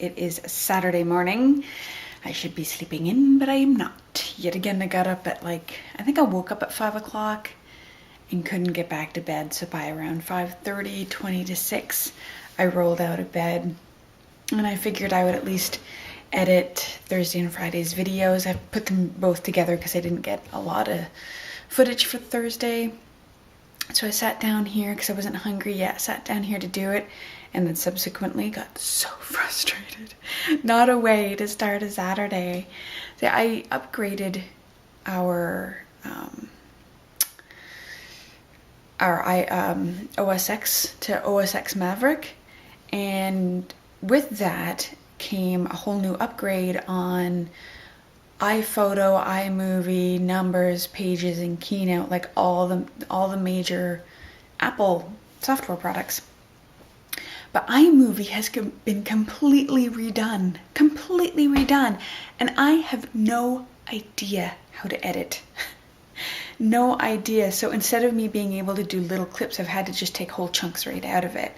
It is Saturday morning. I should be sleeping in, but I am not. Yet again, I got up at I think I woke up at 5 o'clock and couldn't get back to bed. So by around 5:30, 20 to 6, I rolled out of bed and I figured I would at least edit Thursday and Friday's videos. I put them both together because I didn't get a lot of footage for Thursday. So I sat down here because I wasn't hungry yet. Sat down here to do it, and then subsequently got so frustrated. Not a way to start a Saturday. So I upgraded our OS X to OS X Maverick, and with that came a whole new upgrade on iPhoto, iMovie, Numbers, Pages, and Keynote, like all the major Apple software products. But iMovie has been completely redone, and I have no idea how to edit. No idea. So instead of me being able to do little clips, I've had to just take whole chunks right out of it.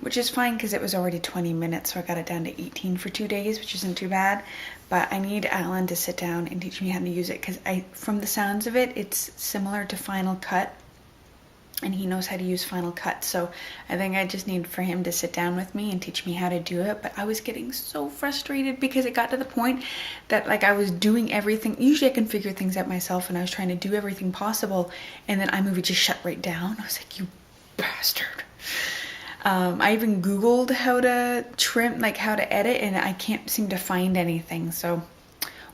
Which is fine because it was already 20 minutes, so I got it down to 18 for 2 days, which isn't too bad. But I need Alan to sit down and teach me how to use it because from the sounds of it, it's similar to Final Cut, and he knows how to use Final Cut. So I think I just need for him to sit down with me and teach me how to do it. But I was getting so frustrated because it got to the point that I was doing everything. Usually I can figure things out myself, and I was trying to do everything possible, and then iMovie just shut right down. I was like, you bastard. I even Googled how to trim, how to edit, and I can't seem to find anything. So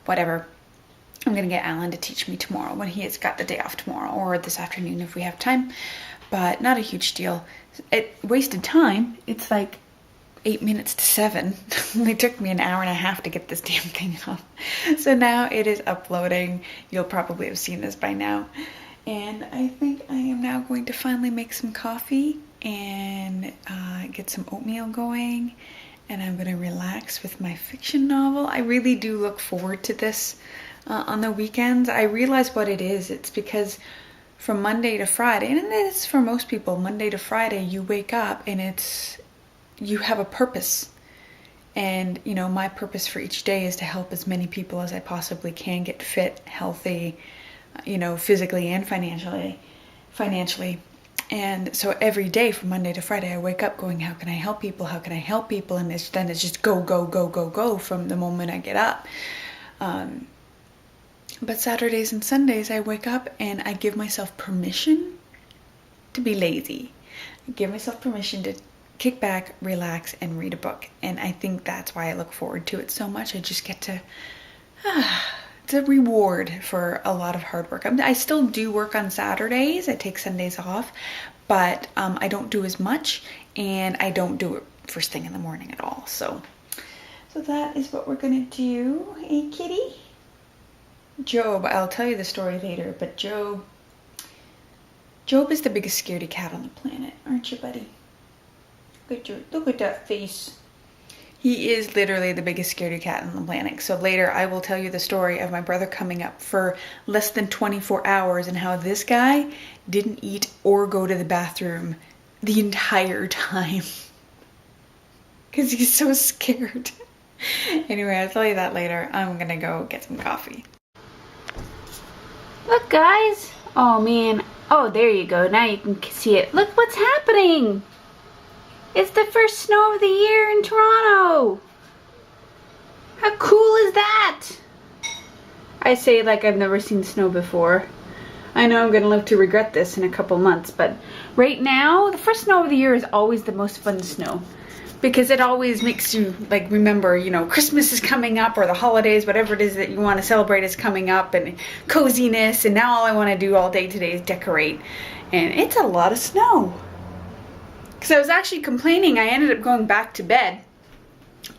whatever. I'm going to get Alan to teach me tomorrow when he has got the day off tomorrow, or this afternoon if we have time. But not a huge deal. It wasted time. It's 8 minutes to 7. It took me an hour and a half to get this damn thing up. So now it is uploading. You'll probably have seen this by now. And I think I am now going to finally make some coffee and get some oatmeal going, and I'm going to relax with my fiction novel. I really do look forward to this on the weekends. I realize what it is. It's because from Monday to Friday, and it's for most people, Monday to Friday, you wake up and you have a purpose. And, my purpose for each day is to help as many people as I possibly can get fit, healthy, physically and financially. And so every day from Monday to Friday, I wake up going, how can I help people? How can I help people? And then it's just go, go, go, go, go from the moment I get up. But Saturdays and Sundays, I wake up and I give myself permission to be lazy. I give myself permission to kick back, relax, and read a book. And I think that's why I look forward to it so much. I just get to... It's a reward for a lot of hard work. I still do work on Saturdays. I take Sundays off, but I don't do as much, and I don't do it first thing in the morning at all. So that is what we're gonna do. Hey, kitty. Job, I'll tell you the story later, but Job is the biggest scaredy cat on the planet, aren't you, buddy? Look at that face. He is literally the biggest scaredy cat on the planet. So later I will tell you the story of my brother coming up for less than 24 hours and how this guy didn't eat or go to the bathroom the entire time. Because he's so scared. Anyway, I'll tell you that later. I'm gonna go get some coffee. Look, guys. Oh, man. Oh, there you go. Now you can see it. Look what's happening. It's the first snow of the year in Toronto. How cool is that? I say like I've never seen snow before. I know I'm going to live to regret this in a couple months, but right now, the first snow of the year is always the most fun snow. Because it always makes you remember, Christmas is coming up, or the holidays, whatever it is that you want to celebrate is coming up, and coziness, and now all I want to do all day today is decorate. And it's a lot of snow. Because I was actually complaining, I ended up going back to bed,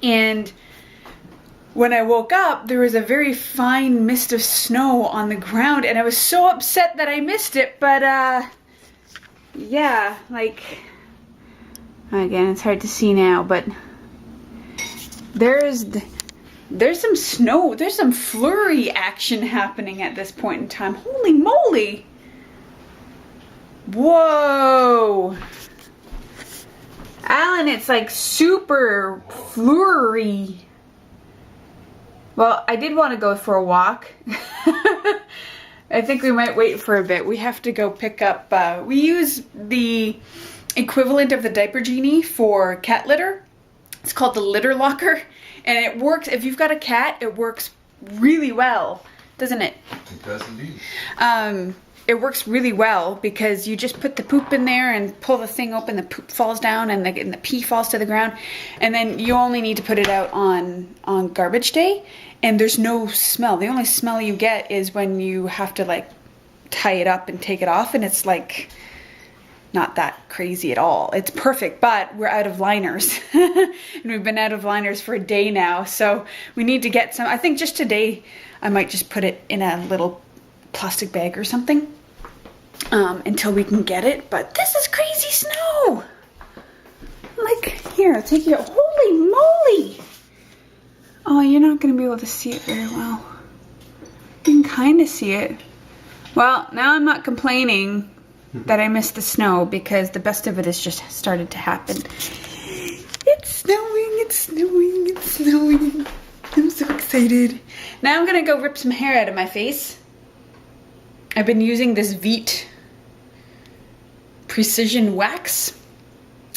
and when I woke up, there was a very fine mist of snow on the ground, and I was so upset that I missed it, but, yeah, again, it's hard to see now, but there's some snow, there's some flurry action happening at this point in time. Holy moly! Whoa! Alan, it's like super flurry. Well, I did want to go for a walk. I think we might wait for a bit. We have to go pick up, we use the equivalent of the diaper genie for cat litter. It's called the litter locker, and it works, if you've got a cat, it works really well, doesn't it? It does indeed. It works really well because you just put the poop in there and pull the thing open, the poop falls down and the pee falls to the ground, and then you only need to put it out on garbage day, and there's no smell. The only smell you get is when you have to like tie it up and take it off, and it's like not that crazy at all. It's perfect, but we're out of liners. And we've been out of liners for a day now, so we need to get some. I think just today I might just put it in a little plastic bag or something until we can get it. But this is crazy snow. Like, here, I'll take you. Holy moly. Oh, you're not gonna be able to see it very well. You can kind of see it. Well, now I'm not complaining that I missed the snow because the best of it has just started to happen. It's snowing, it's snowing, it's snowing. I'm so excited. Now I'm gonna go rip some hair out of my face. I've been using this Veet Precision Wax.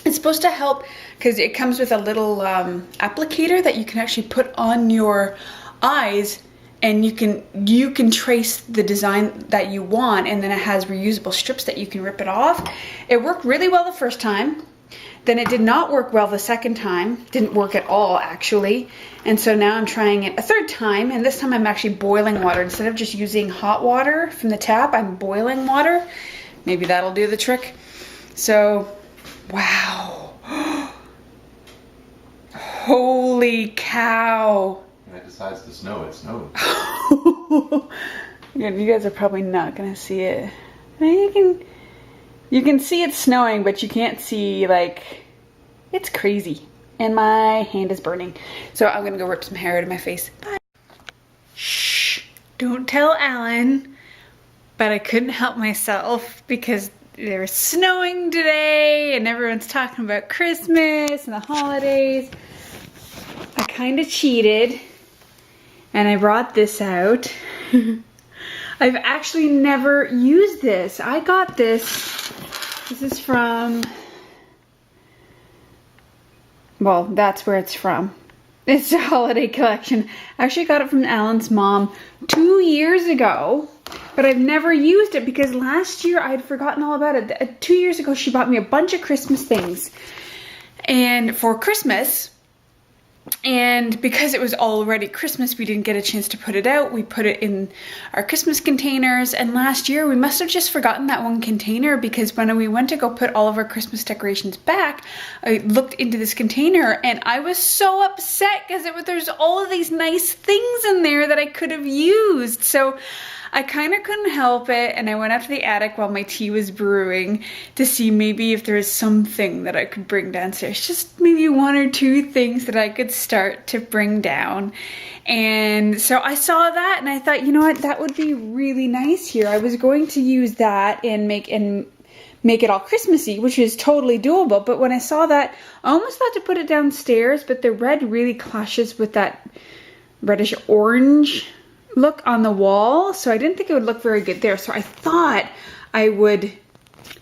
It's supposed to help because it comes with a little applicator that you can actually put on your eyes, and you can trace the design that you want, and then it has reusable strips that you can rip it off. It worked really well the first time. Then it did not work well the second time. Didn't work at all, actually. And so now I'm trying it a third time, and this time I'm actually boiling water. Instead of just using hot water from the tap, I'm boiling water. Maybe that'll do the trick. So, wow. Holy cow. When it decides to snow, it snows. You guys are probably not going to see it. You can see it snowing, but you can't see, like, it's crazy. And my hand is burning. So I'm gonna go rip some hair out of my face. Bye. Shh, don't tell Alan. But I couldn't help myself because it was snowing today and everyone's talking about Christmas and the holidays. I kind of cheated and I brought this out. I've actually never used this. I got this. This is from, well, that's where it's from. It's a holiday collection. I actually got it from Alan's mom 2 years ago, but I've never used it because last year I'd forgotten all about it. 2 years ago, she bought me a bunch of Christmas things. And for Christmas, and because it was already Christmas, we didn't get a chance to put it out. We put it in our Christmas containers. And last year, we must have just forgotten that one container because when we went to go put all of our Christmas decorations back, I looked into this container and I was so upset because there's all of these nice things in there that I could have used. So I kind of couldn't help it, and I went up to the attic while my tea was brewing to see maybe if there was something that I could bring downstairs. Just maybe 1 or 2 things that I could start to bring down. And so I saw that and I thought, you know what, that would be really nice here. I was going to use that and make it all Christmassy, which is totally doable. But when I saw that, I almost thought to put it downstairs, but the red really clashes with that reddish orange look on the wall, so I didn't think it would look very good there. So I thought I would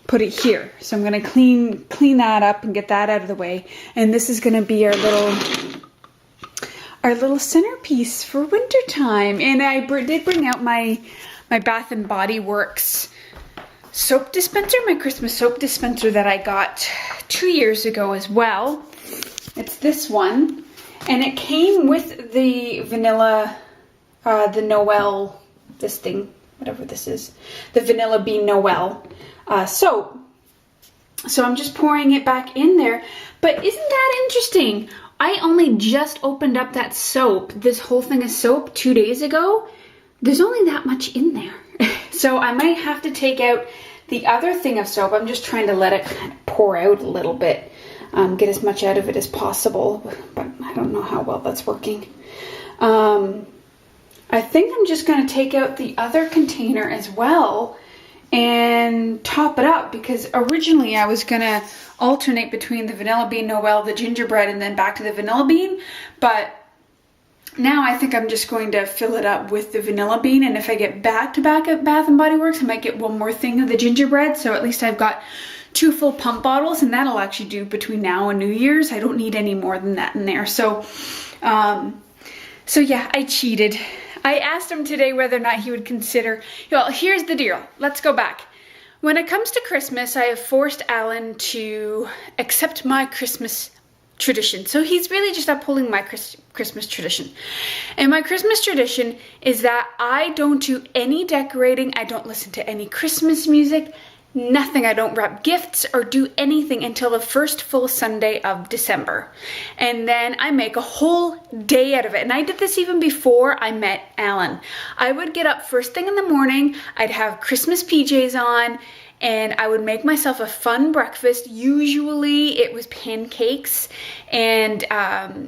put it here. So I'm gonna clean that up and get that out of the way. And this is gonna be our little centerpiece for winter time. And I did bring out my Bath and Body Works soap dispenser, my Christmas soap dispenser that I got 2 years ago as well. It's this one, and it came with the vanilla. The Noel, this thing, whatever this is, the Vanilla Bean Noel soap. So I'm just pouring it back in there. But isn't that interesting? I only just opened up that soap, this whole thing of soap 2 days ago. There's only that much in there. So I might have to take out the other thing of soap. I'm just trying to let it kind of pour out a little bit, get as much out of it as possible. But I don't know how well that's working. I think I'm just going to take out the other container as well and top it up, because originally I was gonna alternate between the vanilla bean Noel, the gingerbread, and then back to the vanilla bean, but now I think I'm just going to fill it up with the vanilla bean, and if I get back to back at Bath and Body Works, I might get one more thing of the gingerbread, so at least I've got 2 full pump bottles, and that'll actually do between now and New Year's. I don't need any more than that in there. So yeah, I cheated. I asked him today whether or not he would consider, well, here's the deal. Let's go back. When it comes to Christmas, I have forced Alan to accept my Christmas tradition. So he's really just upholding my Christmas tradition. And my Christmas tradition is that I don't do any decorating. I don't listen to any Christmas music. Nothing. I don't wrap gifts or do anything until the first full Sunday of December. And then I make a whole day out of it. And I did this even before I met Alan. I would get up first thing in the morning, I'd have Christmas PJs on, and I would make myself a fun breakfast. Usually it was pancakes and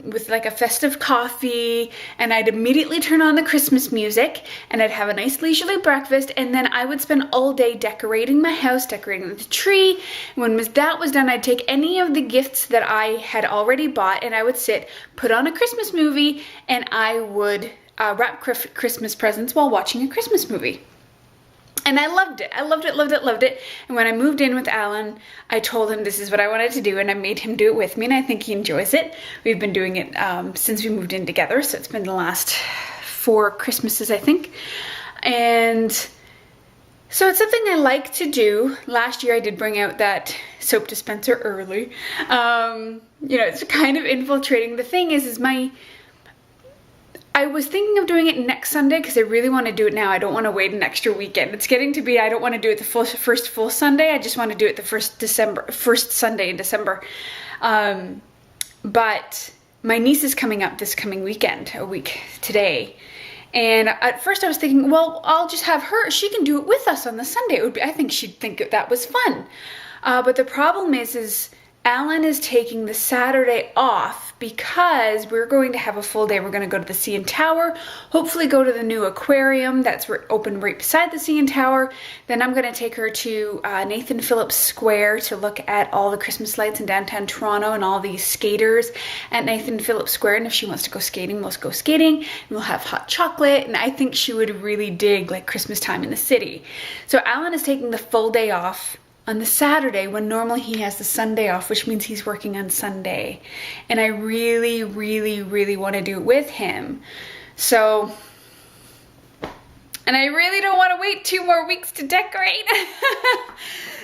with like a festive coffee, and I'd immediately turn on the Christmas music and I'd have a nice leisurely breakfast, and then I would spend all day decorating my house, decorating the tree. When that was done, I'd take any of the gifts that I had already bought and I would sit, put on a Christmas movie, and I would wrap Christmas presents while watching a Christmas movie. And I loved it. I loved it, loved it, loved it. And when I moved in with Alan, I told him this is what I wanted to do, and I made him do it with me, and I think he enjoys it. We've been doing it since we moved in together, so it's been the last 4 Christmases, I think. And so it's something I like to do. Last year I did bring out that soap dispenser early. You know, it's kind of infiltrating. The thing is I was thinking of doing it next Sunday because I really want to do it now. I don't want to wait an extra weekend. It's getting to be, I don't want to do it the first full Sunday. I just want to do it the first Sunday in December. But my niece is coming up this coming weekend, a week today. And at first I was thinking, well, I'll just have her. She can do it with us on the Sunday. I think she'd think that was fun. But the problem is Alan is taking the Saturday off because we're going to have a full day. We're going to go to the CN Tower, hopefully go to the new aquarium that's open right beside the CN Tower. Then I'm going to take her to Nathan Phillips Square to look at all the Christmas lights in downtown Toronto and all these skaters at Nathan Phillips Square. And if she wants to go skating, we'll go skating. And we'll have hot chocolate. And I think she would really dig like Christmas time in the city. So Alan is taking the full day off on the Saturday when normally he has the Sunday off, which means he's working on Sunday. And I really, really, really want to do it with him. So, and I really don't want to wait 2 more weeks to decorate.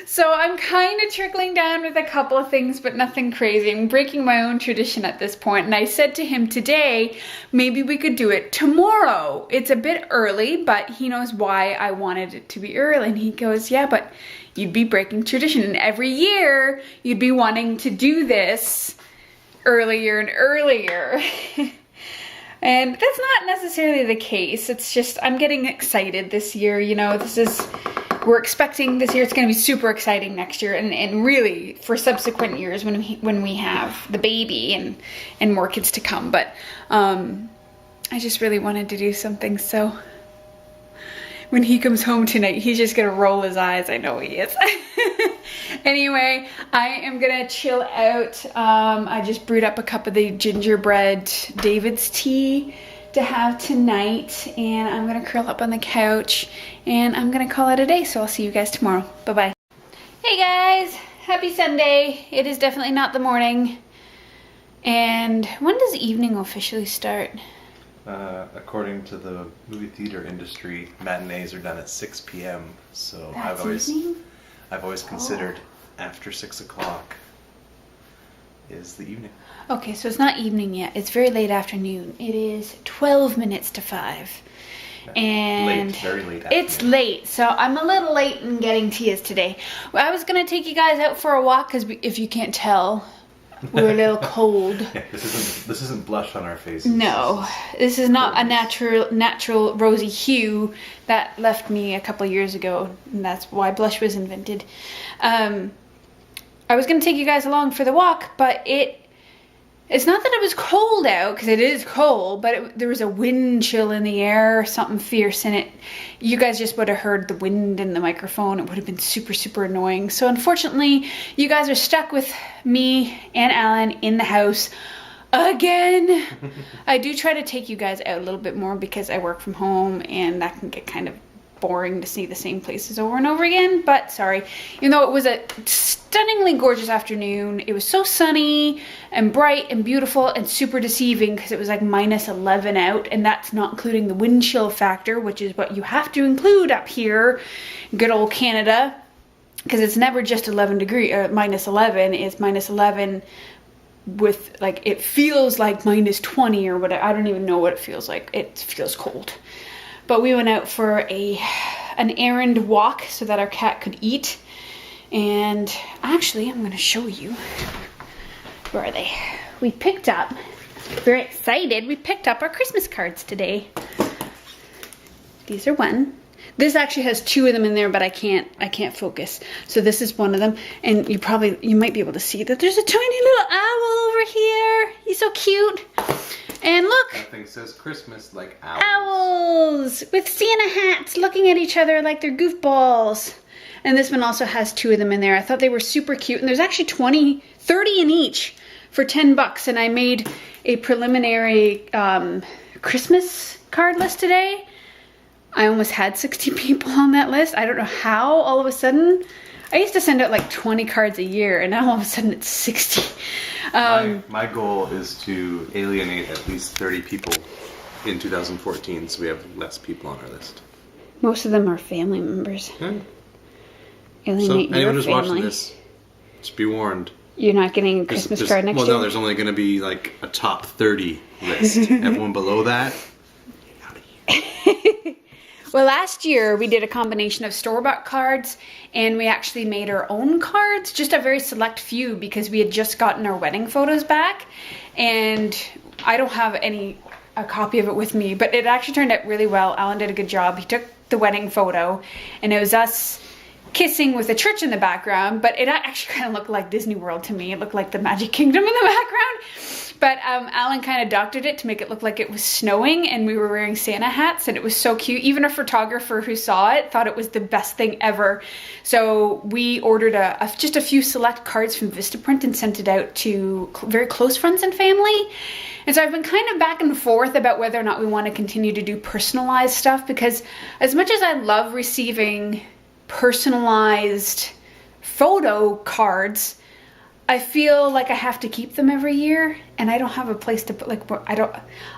So I'm kind of trickling down with a couple of things, but nothing crazy. I'm breaking my own tradition at this point. And I said to him today, maybe we could do it tomorrow. It's a bit early, but he knows why I wanted it to be early. And he goes, yeah, but you'd be breaking tradition. And every year you'd be wanting to do this earlier and earlier. And that's not necessarily the case. It's just, I'm getting excited this year. You know, we're expecting this year, it's going to be super exciting next year, and really for subsequent years when we have the baby and more kids to come. But I just really wanted to do something, so when he comes home tonight, he's just going to roll his eyes. I know he is. Anyway, I am going to chill out. I just brewed up a cup of the gingerbread David's tea to have tonight, and I'm gonna curl up on the couch and I'm gonna call it a day. So I'll see you guys tomorrow. Bye-bye. Hey guys, happy Sunday. It is definitely not the morning. And when does evening officially start? According to the movie theater industry, matinees are done at 6 p.m. So That's I've always considered after 6 o'clock is the evening. Okay, so it's not evening yet. It's very late afternoon. It is 12 minutes to 5. And late, very late afternoon. It's late, so I'm a little late in getting Tia's today. Well, I was going to take you guys out for a walk because if you can't tell, we're a little cold. Yeah, this isn't blush on our faces. No, this is not a natural rosy hue that left me a couple years ago, and that's why blush was invented. I was going to take you guys along for the walk, but It's not that it was cold out, because it is cold, but there was a wind chill in the air, something fierce in it. You guys just would have heard the wind in the microphone. It would have been super, super annoying. So unfortunately, you guys are stuck with me and Alan in the house again. I do try to take you guys out a little bit more because I work from home, and that can get kind of boring to see the same places over and over again, but sorry. Even though it was a stunningly gorgeous afternoon, it was so sunny and bright and beautiful and super deceiving because it was like -11 out, and that's not including the wind chill factor, which is what you have to include up here in good old Canada, because it's never just 11 degree or -11, it's -11 with like, it feels like -20 or whatever. I don't even know what it feels like. It feels cold. But we went out for an errand walk so that our cat could eat. And actually, I'm going to show you. Where are they? We picked up, very excited, we picked up our Christmas cards today. These are one. This actually has 2 of them in there, but I can't focus. So this is one of them. And you might be able to see that there's a tiny little owl over here. He's so cute. And look! That thing says Christmas like owls. Owls! With Santa hats looking at each other like they're goofballs. And this one also has 2 of them in there. I thought they were super cute. And there's actually 30 in each for $10. And I made a preliminary Christmas card list today. I almost had 60 people on that list. I don't know how all of a sudden. I used to send out like 20 cards a year, and now all of a sudden it's 60. My goal is to alienate at least 30 people in 2014, so we have less people on our list. Most of them are family members. Yeah. Alienate So your anyone who's family. watching this, just be warned. You're not getting a Christmas card next year? Well, no, there's only going to be like a top 30 list. Everyone below that, out of here. Well, last year we did a combination of store-bought cards, and we actually made our own cards, just a very select few, because we had just gotten our wedding photos back, and I don't have a copy of it with me, but it actually turned out really well. Alan did a good job. He took the wedding photo, and it was us kissing with a church in the background, but it actually kind of looked like Disney World to me. It looked like the Magic Kingdom in the background. But Alan kind of doctored it to make it look like it was snowing, and we were wearing Santa hats, and it was so cute. Even a photographer who saw it thought it was the best thing ever. So we ordered just a few select cards from Vistaprint and sent it out to very close friends and family. And so I've been kind of back and forth about whether or not we want to continue to do personalized stuff, because as much as I love receiving personalized photo cards, I feel like I have to keep them every year, and I don't have a place to put, like,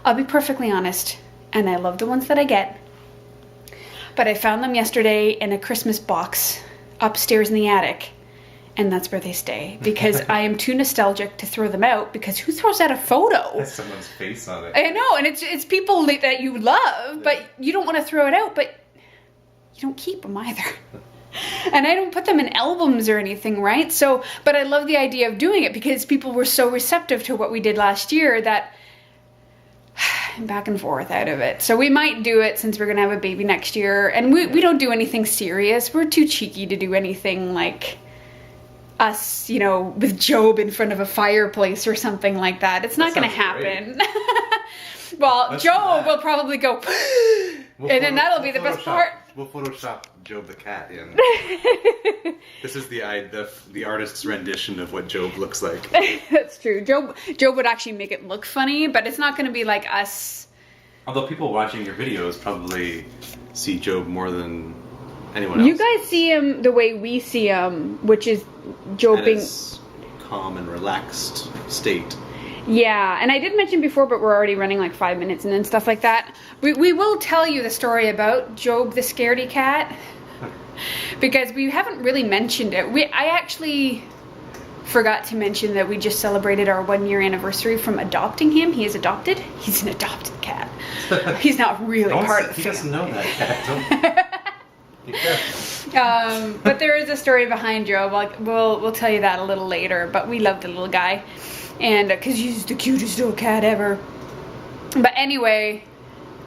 I'll be perfectly honest, and I love the ones that I get, but I found them yesterday in a Christmas box upstairs in the attic, and that's where they stay, because I am too nostalgic to throw them out, because who throws out a photo? Has someone's face on it. I know, and it's people that you love, but you don't want to throw it out, but you don't keep them either. And I don't put them in albums or anything, right? So, but I love the idea of doing it because people were so receptive to what we did last year that I'm back and forth out of it. So we might do it since we're going to have a baby next year. And we don't do anything serious. We're too cheeky to do anything like us, you know, with Job in front of a fireplace or something like that. It's not going to happen. Well, let's Job will probably go, and then that'll be the best part. We'll Photoshop Job the cat in. This is the artist's rendition of what Job looks like. That's true. Job would actually make it look funny, but it's not going to be like us. Although people watching your videos probably see Job more than anyone else. You guys see him the way we see him, which is Job being calm and relaxed state. Yeah, and I did mention before, but we're already running like 5 minutes and then stuff like that. We will tell you the story about Job the scaredy cat, because we haven't really mentioned it. I actually forgot to mention that we just celebrated our 1-year anniversary from adopting him. He is adopted. He's an adopted cat. He's not really part of the family. He doesn't know that cat. Be careful. But there is a story behind Job. We'll tell you that a little later, but we love the little guy. And because he's the cutest little cat ever. But anyway,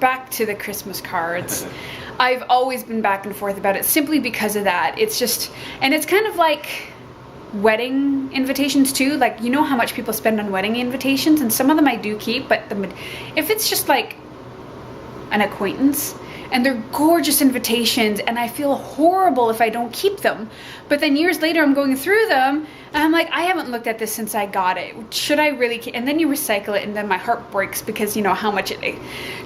back to the Christmas cards. I've always been back and forth about it simply because of that. It's just, and it's kind of like, wedding invitations too. Like, you know how much people spend on wedding invitations, and some of them I do keep, but if it's just like an acquaintance and they're gorgeous invitations and I feel horrible if I don't keep them, but then years later I'm going through them and I'm like, I haven't looked at this since I got it. Should I really keep? And then you recycle it, and then my heart breaks because you know how much it,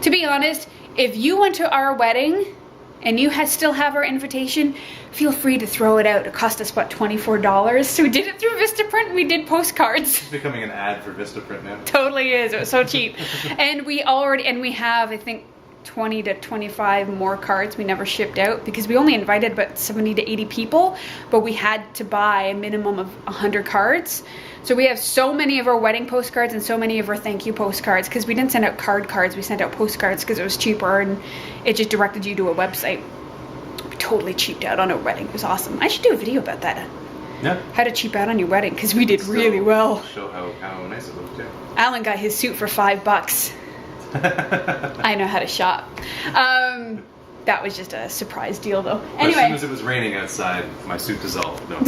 to be honest, if you went to our wedding and you still have our invitation, feel free to throw it out. It cost us, what, $24? So we did it through Vistaprint, and we did postcards. It's becoming an ad for Vistaprint now. Totally is. It was so cheap. And we have, I think, 20 to 25 more cards we never shipped out because we only invited about 70 to 80 people, but we had to buy a minimum of 100 cards. So we have so many of our wedding postcards and so many of our thank you postcards because we didn't send out cards, we sent out postcards because it was cheaper and it just directed you to a website. We totally cheaped out on our wedding. It was awesome. I should do a video about that. Yeah. How to cheap out on your wedding, because we did really well. Show how nice it looked, yeah. Alan got his suit for $5. I know how to shop. That was just a surprise deal though. Anyway. As soon as it was raining outside, my suit dissolved. No.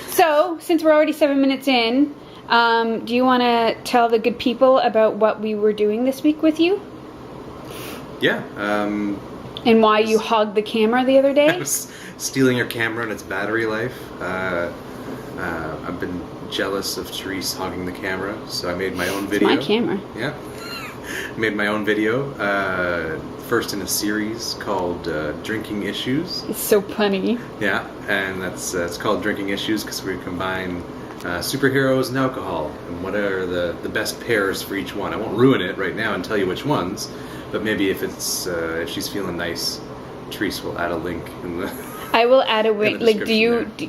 So, since we're already 7 minutes in, do you want to tell the good people about what we were doing this week with you? Yeah. And why you hogged the camera the other day? I was stealing your camera and its battery life. I've been jealous of Therese hogging the camera, so I made my own video. It's my camera. Yeah. Made my own video. First in a series called Drinking Issues. It's so funny. Yeah, and that's it's called Drinking Issues because we combine superheroes and alcohol, and what are the best pairs for each one. I won't ruin it right now and tell you which ones, but maybe if it's if she's feeling nice, Therese will add a link in the. I will add a link. Like,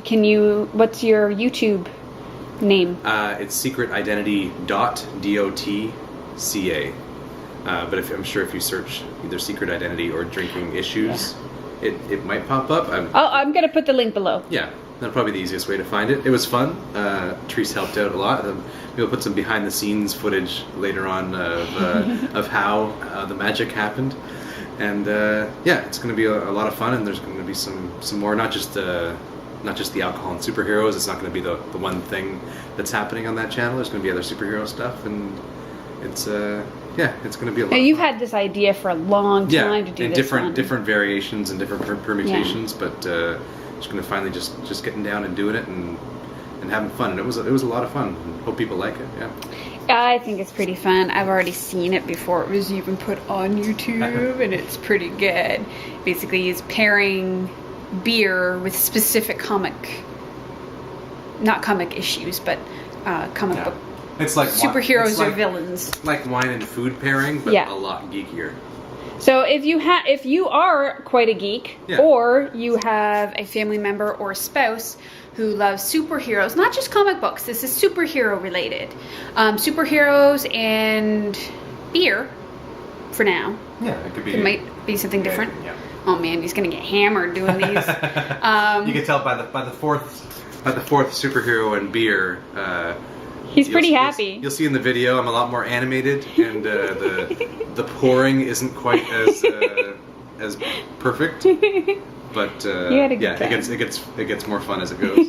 can you? What's your YouTube name? It's secretidentity.dotca. But I'm sure if you search either Secret Identity or Drinking Issues, it might pop up. I'm going to put the link below. Yeah, that's probably the easiest way to find it. It was fun. Therese helped out a lot. We'll put some behind the scenes footage later on of how the magic happened. And yeah, it's going to be a lot of fun, and there's going to be some more, not just the alcohol and superheroes. It's not going to be the one thing that's happening on that channel. There's going to be other superhero stuff, and it's yeah, it's going to be a lot. You've had this idea for a long time to do this. Different variations and different permutations, but just going to finally just getting down and doing it and having fun. And it was a lot of fun. Hope people like it. Yeah. I think it's pretty fun. I've already seen it before it was even put on YouTube, and it's pretty good. Basically, it's pairing beer with specific not comic issues, but comic book. It's like superheroes or villains. Like wine and food pairing, but a lot geekier. So if you are quite a geek, or you have a family member or spouse who loves superheroes, not just comic books, this is superhero related. Superheroos and beer, for now. Yeah, it could be. It might be something different. Yeah. Oh man, he's gonna get hammered doing these. You can tell by the fourth superhero and beer. He's pretty happy. You'll see in the video I'm a lot more animated, and the pouring isn't quite as perfect. But yeah, it gets more fun as it goes.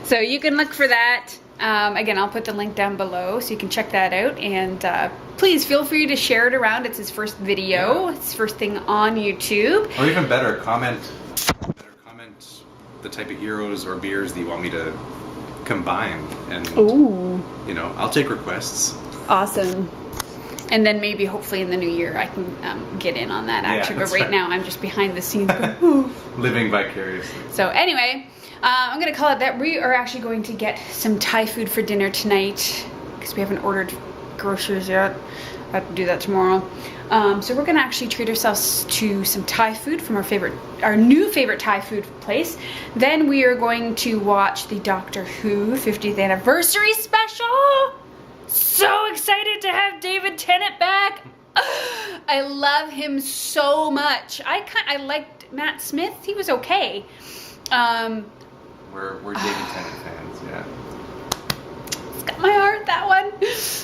So you can look for that. Again, I'll put the link down below so you can check that out. And please feel free to share it around. It's his first video. It's his first thing on YouTube. Or even better, comment the type of heroes or beers that you want me to combine, and I'll take requests. Awesome. And then maybe hopefully in the new year I can get in on that action, but right now I'm just behind the scenes living vicariously. So anyway, I'm gonna call it that. We are actually going to get some Thai food for dinner tonight because we haven't ordered groceries yet. I have to do that tomorrow. So we're gonna actually treat ourselves to some Thai food from our new favorite Thai food place. Then we are going to watch the Doctor Who 50th anniversary special. So excited to have David Tennant back. I love him so much. I liked Matt Smith. He was okay. We're David Tennant fans, yeah. It's got my heart, that one.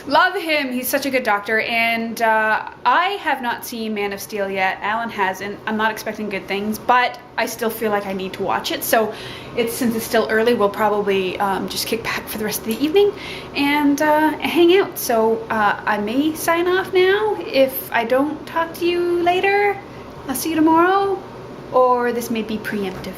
Love him. He's such a good doctor. And I have not seen Man of Steel yet. Alan hasn't. I'm not expecting good things, but I still feel like I need to watch it. So since it's still early, we'll probably just kick back for the rest of the evening and hang out. So I may sign off now if I don't talk to you later. I'll see you tomorrow, or this may be preemptive.